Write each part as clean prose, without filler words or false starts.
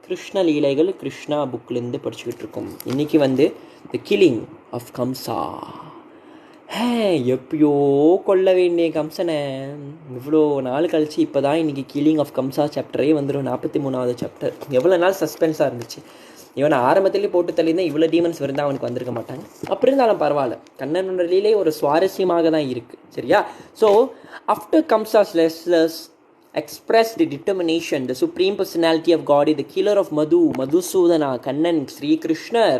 கிருஷ்ண லீலைகள் கிருஷ்ணா புக்லேருந்து படிச்சுக்கிட்டு இருக்கோம். இன்றைக்கி த கில்லிங் ஆஃப் கம்சா. எப்பயோ கொல்ல வேண்டிய கம்சனை இவ்வளோ நாள் கழிச்சு இப்போ தான் இன்றைக்கி கில்லிங் ஆஃப் கம்சா சாப்டரே வந்துடும். 43வது சாப்டர். எவ்வளோ நாள் சஸ்பென்ஸாக இருந்துச்சு. இவனை ஆரம்பத்துலேயே போட்டு தள்ளியிருந்தால் இவ்வளோ டீமன்ஸ் இருந்தால் அவனுக்கு வந்திருக்க மாட்டாங்க. அப்படி இருந்தாலும் பரவாயில்ல, கண்ணனோட லீலை ஒரு சுவாரஸ்யமாக தான் இருக்குது. சரியா? So after Kamsa's wrestlers expressed the determination, the supreme personality of God, the killer of Madhusudana, Kannan, Sri Krishnar,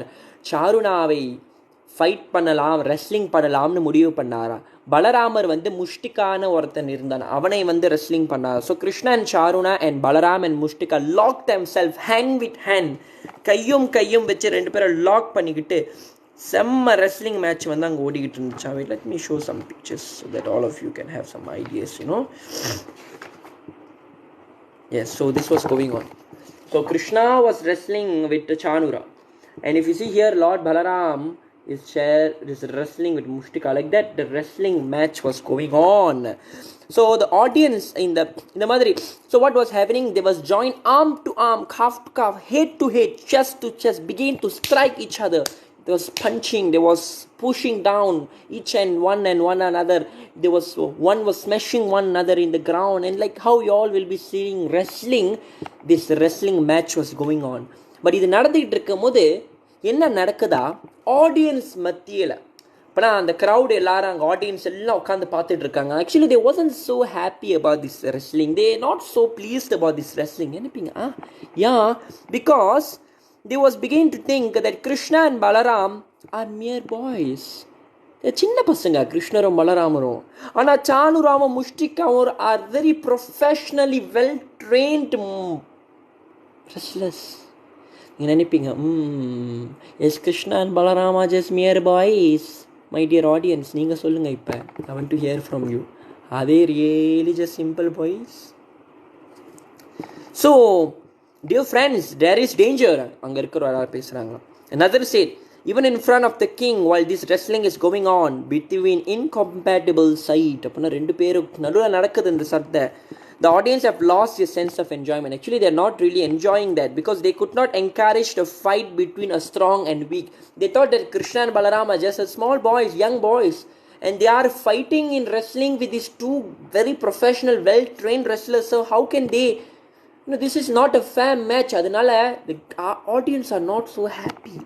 சாருணாவை ஃபைட் பண்ணலாம், ரெஸ்லிங் பண்ணலாம்னு முடிவு பண்ணாரா. பலராமர் முஷ்டிக்கான ஒருத்தன் இருந்தான், அவனை ரெஸ்லிங் பண்ணார். ஸோ கிருஷ்ணா அண்ட் சாருணா and Balaram and Mushtika lock themselves hand with hand, கையும் வச்சு ரெண்டு பேரை லாக் பண்ணிக்கிட்டு செம்ம ரெஸ்லிங் மேட்ச் அங்கே ஓடிக்கிட்டு இருந்துச்சா. Let me show some pictures so that all of you can have some ideas, you know. Yes, so this was going on. So Krishna was wrestling with Chanura, and if you see here, Lord Balaram is wrestling with Mushtika. Like that, the wrestling match was going on. So the audience in the Madri. So what was happening? They was joined arm to arm, calf to calf, head to head, chest to chest, begin to strike each other. There was punching, there was pushing down each and one another. There was one was smashing one another in the ground, and like how you all will be seeing wrestling, this wrestling match was going on. But இது நடந்துகிட்டு இருக்கும்போது என்ன நடக்குதா, audience மத்தியில் இப்போனா அந்த crowd எல்லாரும் அங்கே audience எல்லாம் உட்காந்து பார்த்துட்டு இருக்காங்க. Actually they wasn't so happy about this wrestling, they not so pleased about this wrestling. நினைப்பீங்க because they was beginning to think that Krishna and Balaram are mere boys. சின்ன பசங்க கிருஷ்ணரும் பலராமரும். ஆனால் சானுராமும் முஷ்டிகாவும் are very professionally well trained wrestlers. நீங்கள் நினைப்பீங்க as Krishna and Balarama just mere boys. My dear audience, நீங்கள் சொல்லுங்கள். இப்போ I want to hear from you, are they really just simple boys? So dear friends, there is danger. அங்க இருக்கிறவரா பேசுறாங்க. Another said, even in front of the king, while this wrestling is going on between incompatible side, அப்பனா ரெண்டு பேரும் நடுவுல நடக்குது இந்த சண்டை. The audience have lost their sense of enjoyment. Actually, they are not really enjoying that because they could not encourage the fight between a strong and weak. They thought that Krishna and Balaram are just small boys, young boys, and they are fighting in wrestling with these two very professional, well-trained wrestlers. So how can they? No, this is not a fair match. Adanala the audience are not so happy.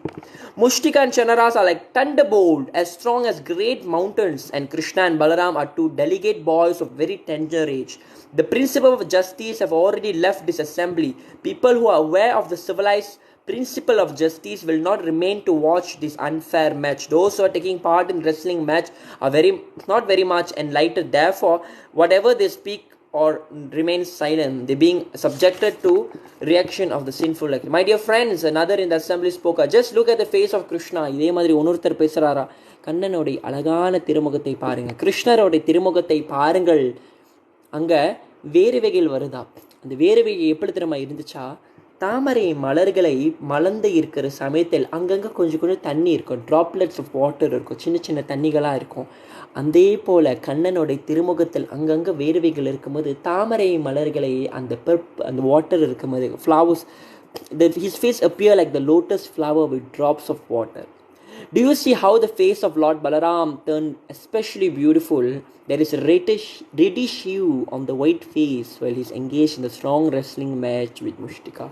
Mushtika and Chanaras are like thunderbolt, as strong as great mountains, and Krishna and Balaram are two delicate boys of very tender age. The principle of justice have already left this assembly. People who are aware of the civilized principle of justice will not remain to watch this unfair match. Those who are taking part in wrestling match are not very much enlightened. Therefore, whatever they speak or remain silent, they being subjected to reaction of the sinful act. My dear friends, another in the assembly spoke. Just look at the face of Krishna. இதே மாதிரி ஒருத்தர் பேசுறாரா, கண்ணனுடைய அழகான திருமுகத்தை பாருங்க, கிருஷ்ணருடைய திருமுகத்தை பாருங்கள். அங்க வேர்வைகள் வருதா. அந்த வேர்வைகள் எப்படி தெரியுமா இருந்துச்சா, தாமரை மலர்களை மலர்ந்து இருக்கிற சமயத்தில் அங்கங்கே கொஞ்சம் தண்ணி இருக்கும், ட்ராப்லெட்ஸ் ஆஃப் வாட்டர் இருக்கும், சின்ன தண்ணிகளாக இருக்கும். அதே போல் கண்ணனுடைய திருமுகத்தில் அங்கங்கே வேர்வைகள் இருக்கும்போது தாமரை மலர்களை அந்த வாட்டர் இருக்கும்போது flowers, his face appear like the lotus flower with drops of water. Do you see how the face of Lord Balaram turned especially beautiful? There is a reddish hue on the white face while he is engaged in the strong wrestling match with Mushtika.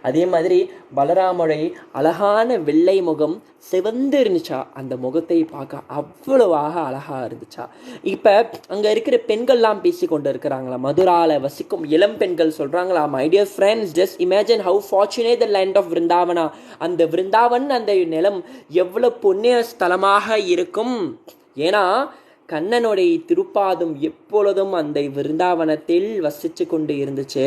அதே மாதிரி பலராமுடைய அழகான வெள்ளை முகம் சிவந்து இருந்துச்சா, அந்த முகத்தை பார்க்க அவ்வளவாக அழகாக இருந்துச்சா. இப்போ அங்கே இருக்கிற பெண்கள்லாம் பேசி கொண்டு இருக்கிறாங்களா, மதுரால வசிக்கும் இளம் பெண்கள் சொல்கிறாங்களா, my dear friends, just imagine how fortunate the land of Vrindavana. அந்த விருந்தாவன், அந்த நிலம் எவ்வளோ புண்ணிய ஸ்தலமாக இருக்கும். ஏன்னா கண்ணனுடைய திருப்பாதம் எப்பொழுதும் அந்த விருந்தாவனத்தில் வசித்து கொண்டு இருந்துச்சு.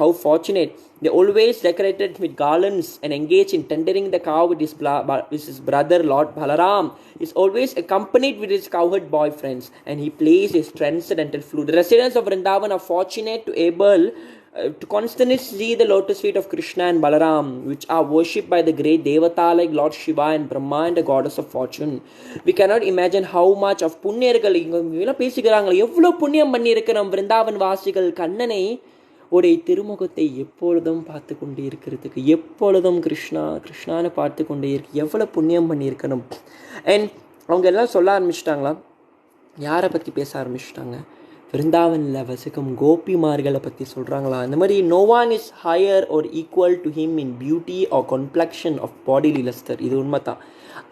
how fortunate. They always decorated with garlands and engaged in tendering the cow with his brother Lord Balaram. Is always accompanied with his cowherd boyfriends, and he plays his transcendental flute. The residents of Vrindavan are fortunate to able to constantly see the lotus feet of Krishna and Balaram, which are worshipped by the great Devata like Lord Shiva and Brahma and the goddess of fortune. We cannot imagine how much of புண்ணியர்கள் இங்கே பேசிக்கிறாங்க, எவ்வளோ புண்ணியம் பண்ணியிருக்க நம் விருந்தாவன் வாசிகள் கண்ணனை உடைய திருமுகத்தை எப்பொழுதும் பார்த்து கொண்டே இருக்கிறதுக்கு, எப்பொழுதும் கிருஷ்ணா கிருஷ்ணான்னு பார்த்து கொண்டே இருக்கு, எவ்வளோ புண்ணியம் பண்ணியிருக்கணும். அண்ட் அவங்க எல்லாம் சொல்ல ஆரம்பிச்சிட்டாங்களா, யாரை பற்றி பேச ஆரம்பிச்சிட்டாங்க, விருந்தாவனில் வசிக்கும் கோபிமார்களை பற்றி சொல்கிறாங்களா. இந்த மாதிரி no one is higher or equal to him in beauty or complexion of body luster. இது உண்மை தான்.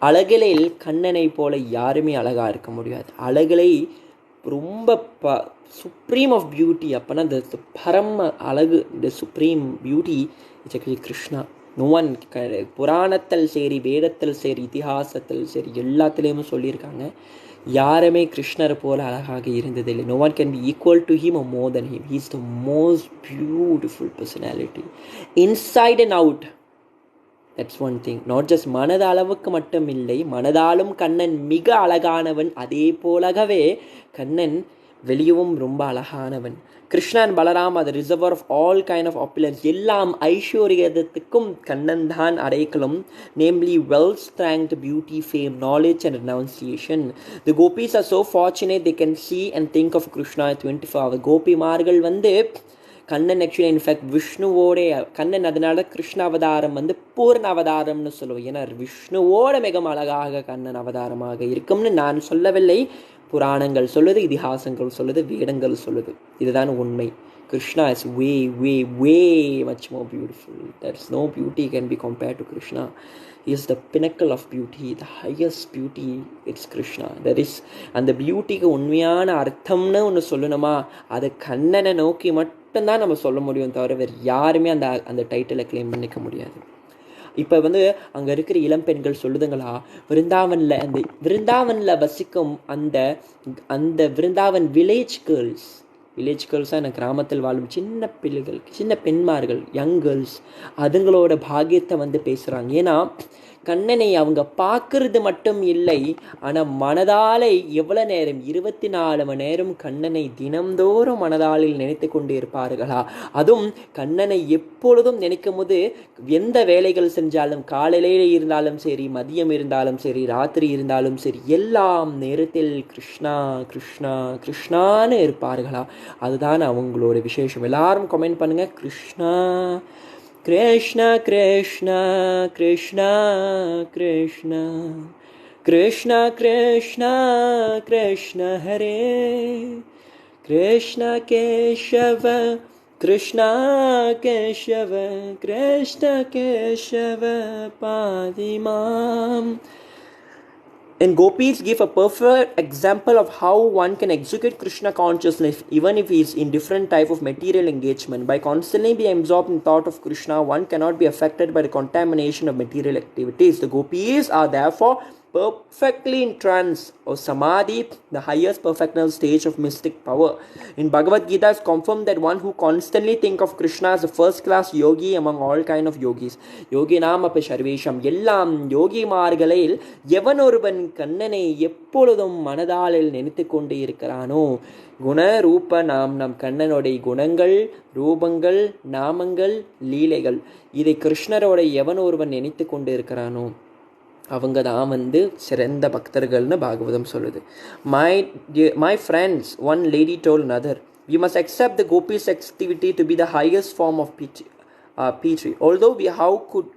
அழகில் கண்ணனை போல யாருமே அழகாக இருக்க முடியாது. அழகிலை ரொம்ப சுப்ரீம் ஆஃப் பியூட்டி, அப்போனா த பரம அழகு, the supreme beauty is Krishna. No one. புராணத்தில் சரி, வேதத்தில் சரி, இதிகாசத்தில் சரி, எல்லாத்துலேயுமே சொல்லியிருக்காங்க, யாருமே கிருஷ்ணரை போல அழகாக இருந்ததில்லை. No one can be equal to him or more than him. He is the most beautiful personality inside and out. That's one thing. Not just மனத அளவுக்கு மட்டும் இல்லை, மனதாலும் கண்ணன் மிக அழகானவன். அதே போலவே கண்ணன் வெளியவும் ரொம்ப அழகானவன். கிருஷ்ணா அண்ட் பலராம் அது reservoir of all kind of opulence. எல்லாம் ஐஸ்வர்யத்துக்கும் கண்ணன் தான் அடைக்கலம். Namely wealth, strength, beauty, fame, knowledge and renunciation. The gopis are so fortunate they can see and think of Krishna 24 hours. கோபிமார்கள் கண்ணன் ஆக்சுவலி இன்ஃபேக்ட் விஷ்ணுவோட கண்ணன், அதனால கிருஷ்ண அவதாரம் பூர்ண அவதாரம்னு சொல்லுவோம். ஏன்னா விஷ்ணுவோட மிக அழகாக கண்ணன் அவதாரமாக இருக்கும்னு நான் சொல்லவில்லை, புராணங்கள் சொல்லுது, இதிகாசங்கள் சொல்லுது, வேதங்கள் சொல்லுது. இதுதான் உண்மை. Krishna is way much more beautiful. There's no beauty can be compared to Krishna. He is the pinnacle of beauty, the highest beauty. It's Krishna. There is அந்த பியூட்டிக்கு உண்மையான அர்த்தம்னு ஒன்று சொல்லணுமா, அது கண்ணனை நோக்கி மட்டும்தான் நம்ம சொல்ல முடியும், தவிர வேறு யாருமே அந்த டைட்டிலை கிளைம் பண்ணிக்க முடியாது. இப்போ அங்கே இருக்கிற இளம்பெண்கள் சொல்லுதுங்களா, விருந்தாவனில் வசிக்கும் அந்த விருந்தாவன் வில்லேஜ் கேர்ள்ஸாக எனக்கு கிராமத்தில் வாழும் சின்ன பிள்ளைகள், சின்ன பெண்மார்கள், யங் கேர்ள்ஸ், அதுங்களோட பாக்கியத்தை பேசுகிறாங்க. ஏன்னா கண்ணனை அவங்க பார்க்கறது மட்டும் இல்லை, ஆனால் மனதாலே எவ்வளோ நேரம், 24 மணி நேரம் கண்ணனை தினம்தோறும் மனதாலில் நினைத்து கொண்டு இருப்பார்களா. அதுவும் கண்ணனை எப்பொழுதும் நினைக்கும் போது எந்த வேலைகள் செஞ்சாலும், காலையிலே இருந்தாலும் சரி, மதியம் இருந்தாலும் சரி, ராத்திரி இருந்தாலும் சரி, எல்லாம் நேரத்தில் கிருஷ்ணா கிருஷ்ணா கிருஷ்ணான்னு இருப்பார்களா. அதுதான் அவங்களோட விசேஷம். எல்லாரும் கமெண்ட் பண்ணுங்க, Krishna Krishna Krishna Krishna Krishna Krishna Krishna Krishna Hare Krishna Keshava Krishna Keshava Krishna Keshava Padimam. And gopis give a perfect example of how one can execute Krishna consciousness even if he is in different type of material engagement. By constantly being absorbed in thought of Krishna, one cannot be affected by the contamination of material activities. The gopis are therefore perfectly in trance or samadhi, the highest perfectional stage of mystic power. In Bhagavad Gita is confirmed that one who constantly think of Krishna is a first class yogi among all kind of yogis. Yogi nama pe sarvesham. எல்லாம் யோகி மார்களில் எவன் ஒருவன் கண்ணனை எப்பொழுதும் மனதாலில் நினைத்து கொண்டு இருக்கிறானோ, குண ரூப நம் கண்ணனுடைய குணங்கள், ரூபங்கள், நாமங்கள், லீலைகள், இதை கிருஷ்ணரோட எவன் ஒருவன் நினைத்து கொண்டு இருக்கிறானோ அவங்க தான் சிறந்த பக்தர்கள்னு பாகவதம் சொல்லுது. My friends, one lady told another, we must accept the gopis activity to be the highest form of piety. Although how could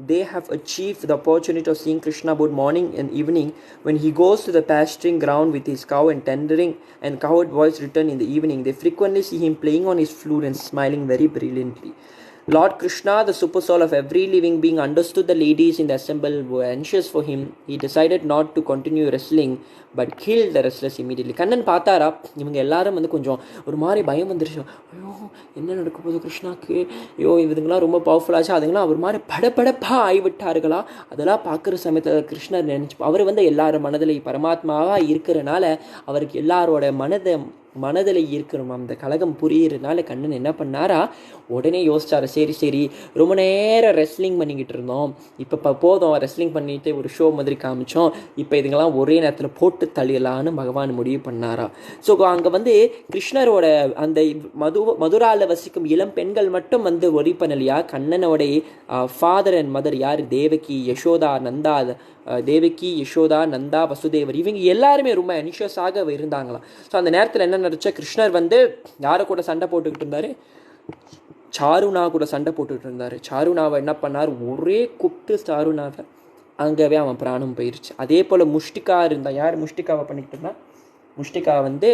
they have achieved the opportunity of seeing Krishna both morning and evening when he goes to the pasturing ground with his cow and tendering and cowherd boys return in the evening. They frequently see him playing on his flute and smiling very brilliantly. Lord Krishna, the super soul of every living being, understood the ladies in the assembly were anxious for him. He decided not to continue wrestling but killed the wrestlers immediately. Kannan பார்த்தாரா, இவங்க எல்லாரும் கொஞ்சம் ஒரு மாதிரி பயம் வந்துருச்சு. ஐயோ என்ன நடக்க போகுது கிருஷ்ணாக்கு, ஐயோ இதுங்களாம் ரொம்ப பவர்ஃபுல்லாச்சு, அதுங்களாம் ஒரு மாதிரி படப்படப்பா ஆகிவிட்டார்களா. அதெல்லாம் பார்க்குற சமயத்தில் கிருஷ்ணர் நினச்சி, அவர் எல்லாரும் மனதில் பரமாத்மாவாக இருக்கிறனால அவருக்கு எல்லாரோட மனதில் இருக்கணும். அந்த கலகம் புரியுறதுனால கண்ணன் என்ன பண்ணாரா, உடனே யோசிச்சாரு, சரி ரொம்ப நேரம் ரெஸ்லிங் பண்ணிக்கிட்டு இருந்தோம், இப்போ போதும், ரெஸ்லிங் பண்ணிட்டு ஒரு ஷோ மாதிரி காமிச்சோம், இப்போ இதுங்கெல்லாம் ஒரே நேரத்தில் போட்டு தள்ளிடலான்னு பகவான் முடிவு பண்ணாரா. ஸோ அங்கே கிருஷ்ணரோட அந்த மதுராவில் வசிக்கும் இளம் பெண்கள் மட்டும் ஒரி பண்ணலையா, கண்ணனோடைய ஃபாதர் அண்ட் மதர் யார், தேவகி, யசோதா, நந்தா, வசுதேவர், இவங்க எல்லாருமே ரொம்ப அனிஷியஸாக இருந்தாங்களாம். ஸோ அந்த நேரத்தில் என்ன நடந்துச்சு, கிருஷ்ணர் யாரை கூட சண்டை போட்டுக்கிட்டு இருந்தாரு, சாருனா கூட சண்டை போட்டுட்டு இருந்தார். சாருனாவை என்ன பண்ணார், ஒரே குத்து சாருனாவை அங்கவே அவன் பிராணம் போயிடுச்சு. அதே போல் முஷ்டிகா இருந்தால், யார் முஷ்டிகாவை பண்ணிக்கிட்டு இருந்தா, முஷ்டிகா வந்து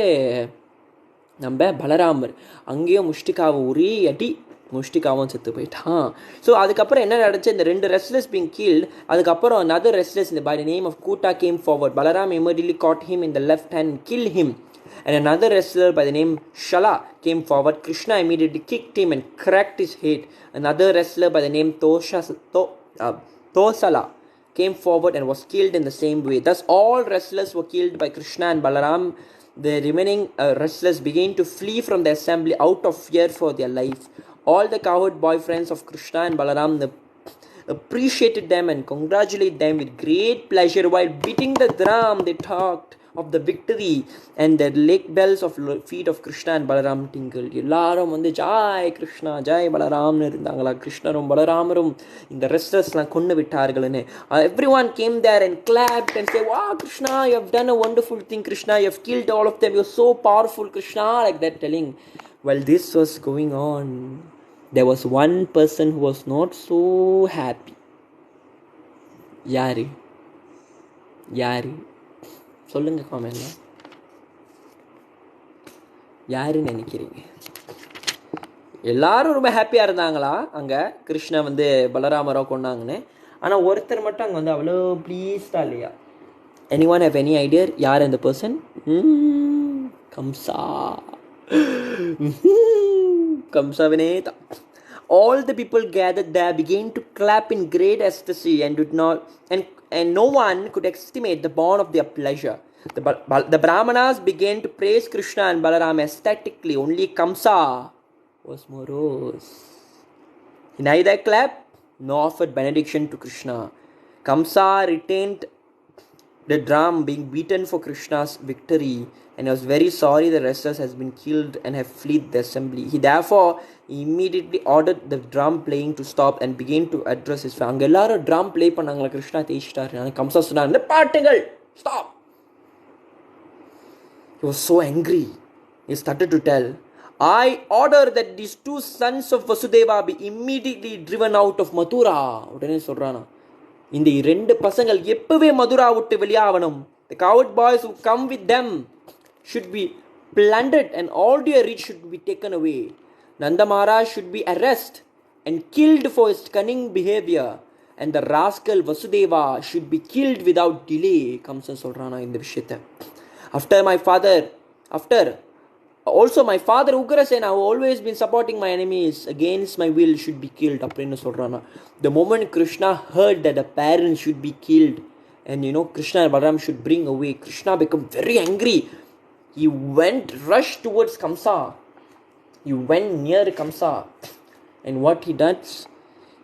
நம்ம பலராமர். அங்கேயும் முஷ்டிகாவை ஒரே அடி, முஷ்டிகாவும் செத்து போயிட்டான். ஸோ அதுக்கப்புறம் என்ன நடந்துச்சு, இந்த 2 wrestlers being killed. அதுக்கப்புறம் another wrestlers by the name of Kuta came forward. Balaram immediately caught him in the left hand and killed him. And another wrestler by the name Shala came forward. Krishna immediately kicked him and cracked his head. Another wrestler by the name Tosala came forward and was killed in the same way. Thus all wrestlers were killed by Krishna and Balaram. The remaining wrestlers began to flee from the assembly out of fear for their life. All the cowherd boyfriends of Krishna and Balaram appreciated them and congratulated them with great pleasure. While beating the drum, they talked of the victory, and the leg bells of feet of Krishna and Balaram tingled. எல்லாரும் வந்து Joy Krishna Joy பலராம்னு இருந்தாங்களா. கிருஷ்ணரும் பலராமரும் இந்த ரெஸ்லர்ஸ்லாம் கொண்டு விட்டார்கள்னு. Everyone came there and clapped and said, wow Krishna, you have done a wonderful thing. Krishna, you have killed all of them. You're so powerful Krishna, like that telling. While this was going on, there was one person who was not so happy. யாரு யாரு சொல்லுங்க காமெண்ட்ல, யாருன்னு நினைக்கிறீங்க? எல்லாரும் ரொம்ப ஹாப்பியாக இருந்தாங்களா அங்கே கிருஷ்ணா வந்து பலராமரோ கொண்டாங்கன்னு. ஆனால் ஒருத்தர் மட்டும் அங்கே வந்து அவ்வளோ ப்ளீஸ்டா இல்லையா? anyone have any idea யார் அந்த பர்சன்? கம்சா. கம்சாவினே தான். All the people gathered there began to clap in great ecstasy and no one could estimate the bond of their pleasure. The Brahmanas began to praise Krishna and Balaram ecstatically. Only Kaṁsa was morose. He neither clapped nor offered benediction to Krishna. Kaṁsa retained the drum being beaten for Krishna's victory, and he was very sorry the wrestlers has been killed and have fled the assembly. He therefore immediately ordered the drum playing to stop and began to address his family. எல்லாரும் drum play பண்ணாங்களா, கிருஷ்ணா தேய்ச்சிட்டாரு. கம்சா சொன்னாங்க, பாட்டுங்கள், stop. He was so angry. He started to tell, I order that these 2 sons of Vasudeva be immediately driven out of Mathura. உடனே சொல்றானா, இந்த 2 பசங்கள் எப்பவே மதுரா விட்டு வெளியாகணும். The coward boys who come with them should be plundered and all their rich should be taken away. Nanda Maharaj should be arrested and killed for his cunning behavior, and the rascal Vasudeva should be killed without delay. Kamsa சொல்றானா இந்த விஷயத்தை. After also my father Ugrasena, who always been supporting my enemies against my will, should be killed. அப்படின்னு சொல்றானா. The moment Krishna heard that the parents should be killed and Krishna and Balaram should bring away, Krishna became very angry. He rushed towards Kaṁsa. He went near Kaṁsa, and what he does,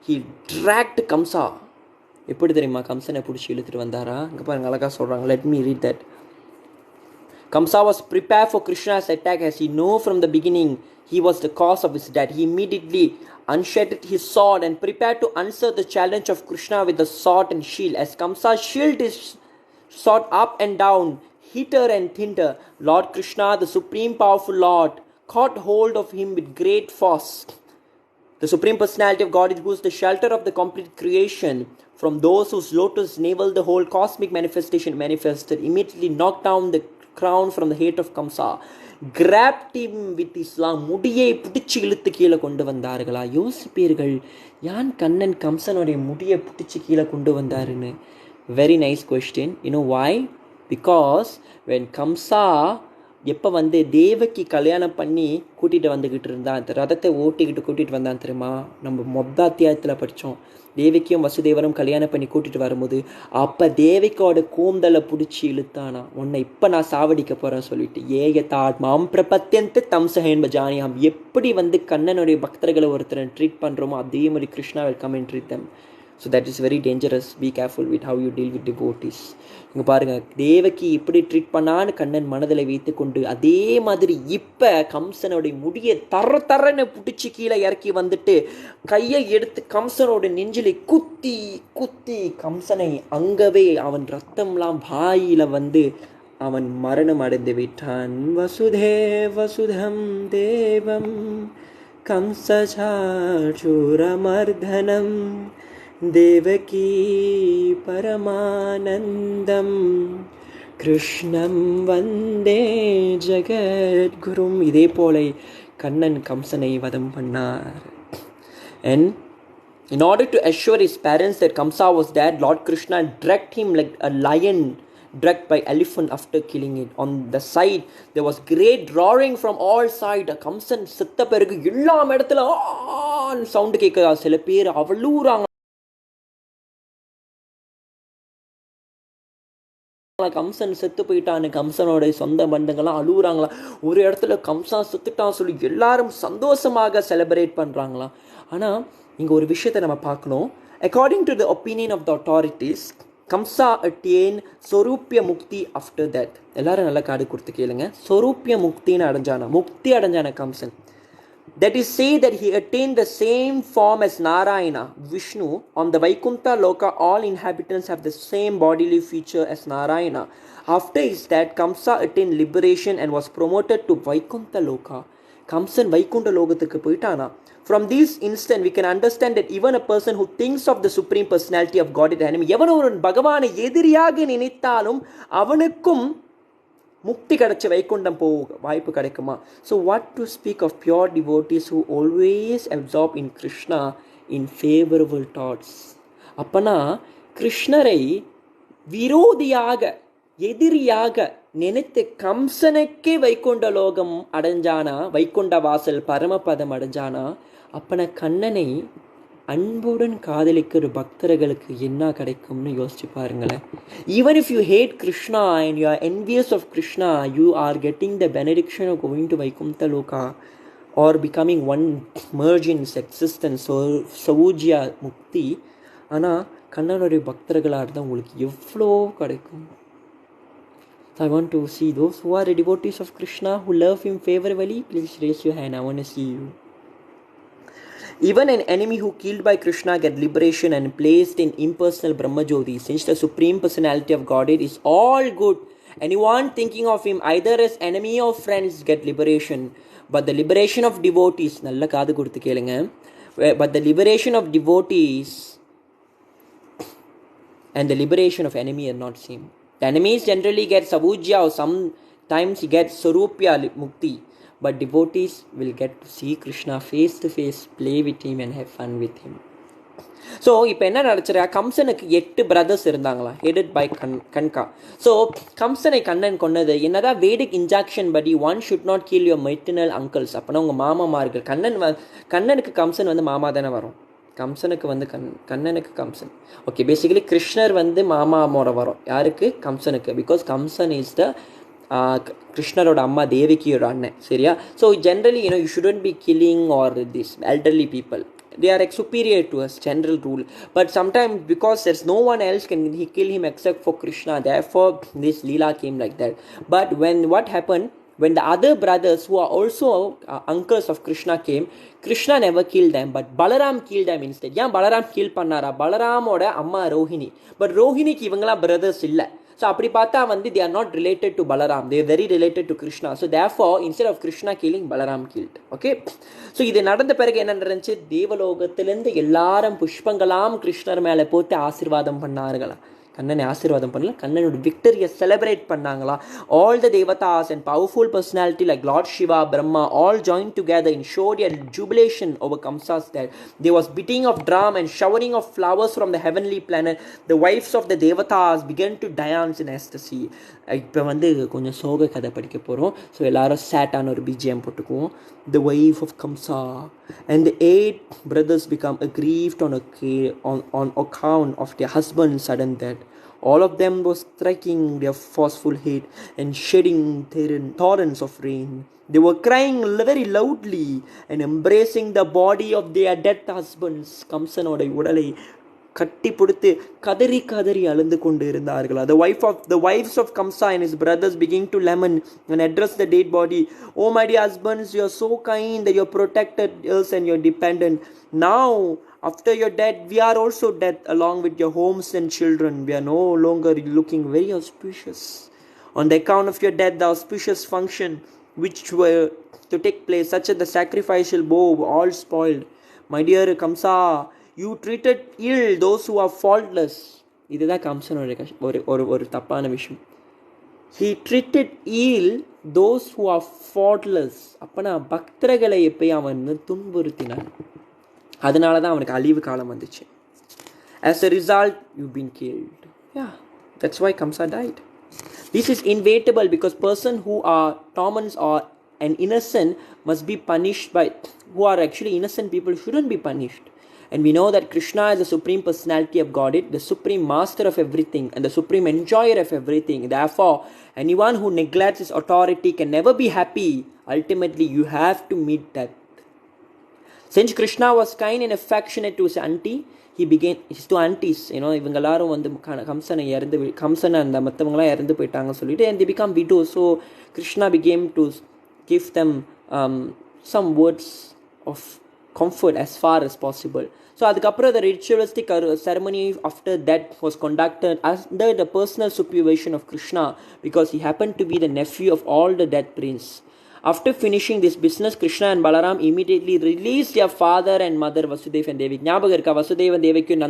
he dragged Kaṁsa. எப்படி தெரியுமா கம்சனை பிடிச்சி இழுத்துட்டு வந்தாரா? இங்கே பாருங்க, அழகா சொல்றாங்க. Let me read that. Kaṁsa was prepared for Krishna's attack, as he knew from the beginning he was the cause of his death. He immediately unsheathed his sword and prepared to answer the challenge of Krishna with the sword and shield. As Kaṁsa shielded his sword up and down, heater and thinner, Lord Krishna, the supreme powerful Lord, caught hold of him with great force. The Supreme Personality of God, who is the shelter of the complete creation, from those whose lotus navel the whole cosmic manifestation manifested, immediately knocked down the crown from the head of Kaṁsa, grabbed him with his long முடியை பிடிச்சி இழுத்து கீழே கொண்டு வந்தார்களா? யோசிப்பீர்கள், யான் கண்ணன் கம்சனுடைய முடியை பிடிச்சி கீழே கொண்டு வந்தாருன்னு. Very nice question. why? Because when Kaṁsa எப்போ வந்து தேவகி கல்யாணம் பண்ணி கூட்டிகிட்டு வந்துக்கிட்டு இருந்தான், அந்த ரதத்தை ஓட்டிக்கிட்டு கூட்டிகிட்டு வந்தான் தெரியுமா? நம்ம மொத்த அத்தியாயத்தில் படித்தோம். தேவகியும் வசுதேவரும் கல்யாணம் பண்ணி கூட்டிகிட்டு வரும்போது அப்போ தேவகியோட கூந்தலை பிடிச்சி இழுத்தானா, உன்னை இப்போ நான் சாவடிக்க போகிறேன்னு சொல்லிட்டு. ஏயதாத்மாம் பிரபத்தியந்த தம்சஹேன் பஜானியாம். எப்படி வந்து கண்ணனுடைய பக்தர்களை ஒருத்தரை ட்ரீட் பண்ணுறோமோ அதே மாதிரி Krishna will come and treat them. So that is very dangerous. Be careful with how you deal with devotees. இங்கே பாருங்கள், தேவகி இப்படி ட்ரீட் பண்ணான்னு கண்ணன் மனதில் வைத்து கொண்டு அதே மாதிரி இப்போ கம்சனுடைய முடியை தரன்னு பிடிச்சி கீழே இறக்கி வந்துட்டு கையை எடுத்து கம்சனோட நெஞ்சிலை குத்தி குத்தி கம்சனை அங்கவே அவன் ரத்தம்லாம் வாயில வந்து அவன் மரணம் அடைந்து விட்டான். வசுதே வசுதம் தேவம் कंसचाचूरमर्दनं देवकी परमानन्दं கிருஷ்ணம் வந்தே ஜெகத்குரும். இதே போல கண்ணன் கம்சனை வதம் பண்ணார். And in order to assure his parents that Kaṁsa was dead, Lord Krishna dragged him like a lion dragged by elephant after killing it. On the side there was great roaring from all sides. Kamsan செத்த பிறகு எல்லா இடத்துல sound கேட்குதா. சில பேர் அவ்வளூறாங்க, கம்சன் செத்து போயிட்டான்னு கம்சனோட சொந்த பந்தங்கள்லாம் அழுகுறாங்களா. ஒரு இடத்துல கம்சா செத்துட்டான் சொல்லி எல்லாரும் சந்தோஷமாக செலிப்ரேட் பண்ணுறாங்களாம். ஆனால் இங்கே ஒரு விஷயத்தை நம்ம பார்க்கணும். According to the opinion of the authorities, Kamsa attained sarupya mukti after that. எல்லாரும் நல்லா காடு கொடுத்து கேளுங்க. சொரூப்பிய முக்தின்னு அடைஞ்சானா, முக்தி அடைஞ்சான Kamsan. That is say that he attained the same form as Narayana, Vishnu. On the Vaikuntha Loka, all inhabitants have the same bodily feature as Narayana. After his death, Kaṁsa attained liberation and was promoted to Vaikuntha Loka. Kamsan Vaikuntha Lokathukku poitana. From this instant, we can understand that even a person who thinks of the Supreme Personality of God is the enemy. எவனொருவன் பகவானை எதிரியாக நினைத்தாலும் அவனுக்கும் முக்தி கிடைச்ச வைகுண்டம் வாய்ப்பு கிடைக்குமா? So what to speak of pure devotees who always absorb in Krishna in favourable thoughts. அப்போனா கிருஷ்ணரை விரோதியாக எதிரியாக நினைத்து கம்சனுக்கே வைகுண்ட லோகம் அடைஞ்சானா, வைகுண்ட வாசல் பரமபதம் அடைஞ்சானா, அப்பன கண்ணனை அன்புடன் காதலிக்கிற பக்தர்களுக்கு என்ன கிடைக்கும்னு யோசிச்சு பாருங்களேன். Even if you hate Krishna and you are envious of Krishna, you are getting the benediction of going to Vaikuntha loka or becoming one merge in existence, sayujya mukti. ஆனால் கண்ணனுடைய பக்தர்களாக இருந்தால் உங்களுக்கு எவ்வளோ கிடைக்கும். I want to see those who are devotees of Krishna who love him favorably. Please raise your hand. I want to see you. Even an enemy who killed by Krishna get liberation and placed in impersonal Brahmajyoti, since the Supreme Personality of Godhead is all good. Anyone thinking of him either as enemy or friends get liberation. But the liberation of devotees, nalla kaadu koduthu kelunga, but the liberation of devotees and the liberation of enemy are not same. The enemies generally get savujya or sometimes he gets sarupya mukti. But devotees will get to see Krishna face to face, play with him and have fun with him. So இப்போ என்ன நடச்சுரா, கம்சனுக்கு 8 brothers இருந்தாங்களா, headed by Kanka. So கம்சனை கண்ணன் கொன்னது என்னதான் Vedic injunction படி one should not kill your maternal uncles. அப்போனா உங்கள் மாமாமார்கள். கண்ணனுக்கு கம்சன் வந்து மாமா தானே வரும், கம்சனுக்கு வந்து கண்ணனுக்கு கம்சன். ஓகே, பேசிக்கலி கிருஷ்ணர் வந்து மாமா முறை வரும் யாருக்கு, கம்சனுக்கு. பிகாஸ் கம்சன் இஸ் த கிருஷ்ணரோட அம்மா தேவகியோட அண்ணன், சரியா? So generally you shouldn't be killing or this elderly people. They are like superior to us, general rule. But sometimes because there's no one else can he kill him except for Krishna, therefore this Leela came like that. But what happened, when the other brothers who are also uncles of Krishna came, Krishna never killed them, but Balaram killed them instead. Yeah, Balaram kill பண்ணாரா, பலராமோட அம்மா Rohini. But ரோஹிணிக்கு இவங்களாம் brothers இல்லை. So அப்படி பார்த்தா வந்து they are not related to Balaram, they are very related to Krishna. So therefore instead of Krishna killing, Balaram killed. Okay, so இது நடந்த பிறகு என்ன நடந்துச்சு, தேவலோகத்திலேருந்து எல்லாரும் புஷ்பங்களாம் கிருஷ்ணர் மேலே போட்டு ஆசீர்வாதம் பண்ணார்களா. கண்ணனை ஆசீர்வாதம் பண்ணல, கண்ணனோட விக்டரியை செலிப்ரேட் பண்ணாங்களா. All the devatas and powerful personality like lord Shiva, Brahma all joined together in showed a jubilation over Kamsa's death. There was beating of drum and showering of flowers from the heavenly planet. The wives of the devatas began to dance in ecstasy. இப்போ வந்து கொஞ்சம் சோக கதை படிக்க போகிறோம். So எல்லாரும் சேட்டான ஒரு BGM போட்டுக்குவோம். The wife of Kaṁsa and the 8 brothers become aggrieved on account of their husband's sudden death. All of them were striking their forceful head and shedding torrents of rain. They were crying very loudly and embracing the body of their dead husbands. கம்சனோட உடலை கட்டி பிடித்து கதறி கதறி அழுந்து கொண்டு இருந்தார்களா. The wives of Kaṁsa and his brothers began to lament and address the dead body. Oh my dear husbands, you are so kind that you have protected us and you are dependent. Now after your death, we are also dead along with your homes and children. We are no longer looking very auspicious. On the account of your death, the auspicious function which were to take place, such as the sacrificial bow, all spoiled. My dear Kamsa, you treated ill those who are faultless. இதுதான் கம்சனோட ஒரு ஒரு ஒரு தப்பான விஷயம். He treated ill those who are faultless. அப்பனா பக்தர்களை எப்பயும் அவன் துன்புறுத்தினான். அதனால தான் அவனுக்கு அழிவு காலம் வந்துச்சு. As a result, you've been killed. Yeah, that's why Kamsa died. This is inevitable because person who are torments or an innocent must be punished by, who are actually innocent people shouldn't be punished. And we know that Krishna is the supreme personality of Godhead, the supreme master of everything and the supreme enjoyer of everything. Therefore, anyone who neglects his authority can never be happy. Ultimately, you have to meet death. Since Krishna was kind and affectionate to his auntie, he began his two aunties, இவங்க எல்லாரும் வந்து கம்சனை அந்த மற்றவங்களாம் இறந்து போயிட்டாங்கன்னு சொல்லிட்டு, and they become widows. So Krishna began to give them some words of comfort as far as possible. So அதுக்கப்புறம் the ritualistic ceremony after that was conducted under the personal supervision of Krishna, because he happened to be the nephew of all the dead prince. After finishing this business, Krishna and Balaram immediately released their father and mother Vasudeva and Devaki. ஞாபகம் இருக்கா? வசுதேவன் தேவகியும்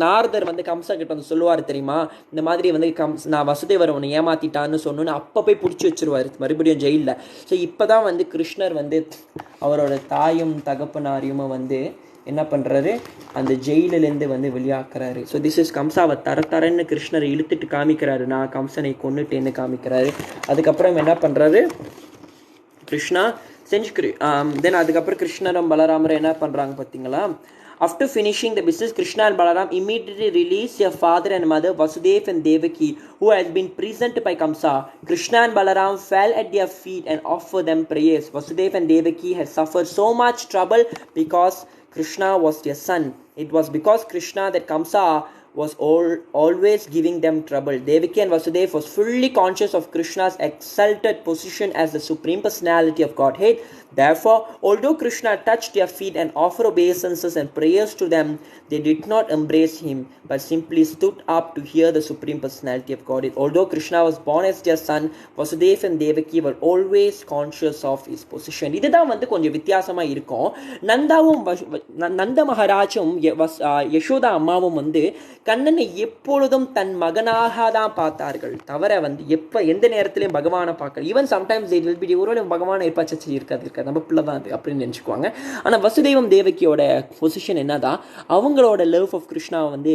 நாரதர் வந்து கம்சா கிட்ட வந்து சொல்லுவார் தெரியுமா, இந்த மாதிரி வந்து நான் வசுதேவர் உன்னை ஏமாத்திட்டான்னு சொன்னோன்னு அப்போ போய் பிடிச்சி வச்சிருவார் மறுபடியும் ஜெயிலில். ஸோ இப்போ தான் வந்து கிருஷ்ணர் வந்து அவரோட தாயும் தகப்பனாரையும் வந்து என்ன பண்ணுறாரு, அந்த ஜெயிலிலேருந்து வந்து வெளியாக்குறாரு. ஸோ திஸ் இஸ் கம்சாவை தரன்னு கிருஷ்ணரை இழுத்துட்டு காமிக்கிறாரு, நான் கம்சனை கொன்னுட்டேன்னு காமிக்கிறாரு. அதுக்கப்புறம் என்ன பண்ணுறாரு கிருஷ்ணா செஞ்சு தென் அதுக்கப்புறம் கிருஷ்ணரும் பலராமரும் என்ன பண்ணுறாங்க பார்த்தீங்களா? After finishing the business, Krishna and Balaram immediately released their father and mother Vasudeva and Devaki, who had been prisoned by Kaṁsa. Krishna and Balaram fell at their feet and offered them prayers. Vasudeva and Devaki had suffered so much trouble because Krishna was their son. It was because Krishna that Kaṁsa was always giving them trouble. Devaki and Vasudeva was fully conscious of Krishna's exalted position as the supreme personality of Godhead. Therefore, although Krishna touched their feet and offered obeisances and prayers to them, they did not embrace him, but simply stood up to hear the supreme personality of Godhead. Although Krishna was born as their son, Vasudeva and Devaki were always conscious of his position. இதுதான் வந்து கொஞ்சம் வித்தியாசமா இருக்கும். நந்த மகாராஜும் யசோதா அம்மாவும் வந்து கண்ணனை எப்பொழுதும் தன் மகனாக தான் பார்த்தார்கள், தவிர வந்து எந்த நேரத்திலையும் பகவானை பார்க்கல. Even sometimes it will be ஒருவேளை பகவானை இருப்பாச்சு இருக்காது நம்ம பிள்ளை தான் அது அப்படின்னு நினச்சிக்குவாங்க. ஆனால் வசுதேவம் தேவகியோட பொசிஷன் என்னதான், அவங்களோட லவ் ஆஃப் கிருஷ்ணா வந்து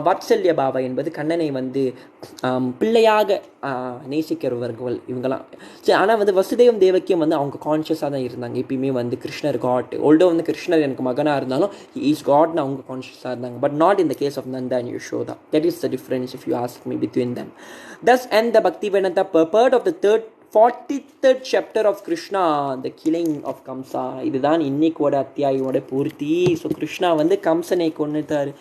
வாத்சல்ய பாவா என்பது கண்ணனை வந்து பிள்ளையாக நேசிக்கிறவர்கள் இவங்களாம். சரி, ஆனால் வந்து வசுதேவம் தேவக்கியம் வந்து அவங்க கான்ஷியஸாக தான் இருந்தாங்க எப்பயுமே வந்து கிருஷ்ணர் காட். ஆல்தோ வந்து கிருஷ்ணர் எனக்கு மகனாக இருந்தாலும் இஸ் காட்னு அவங்க கான்ஷியஸாக இருந்தாங்க. But not in the case of Nanda and Yashoda. That is the difference, if you ask me, between them. Thus end the Bhaktivedanta purport of the 43rd chapter of Krishna, the killing of Kaṁsa. இதுதான் இன்னைக்கோட அத்தியாயோட பூர்த்தி. So Krishna வந்து கம்சனை கொன்னுட்டார்.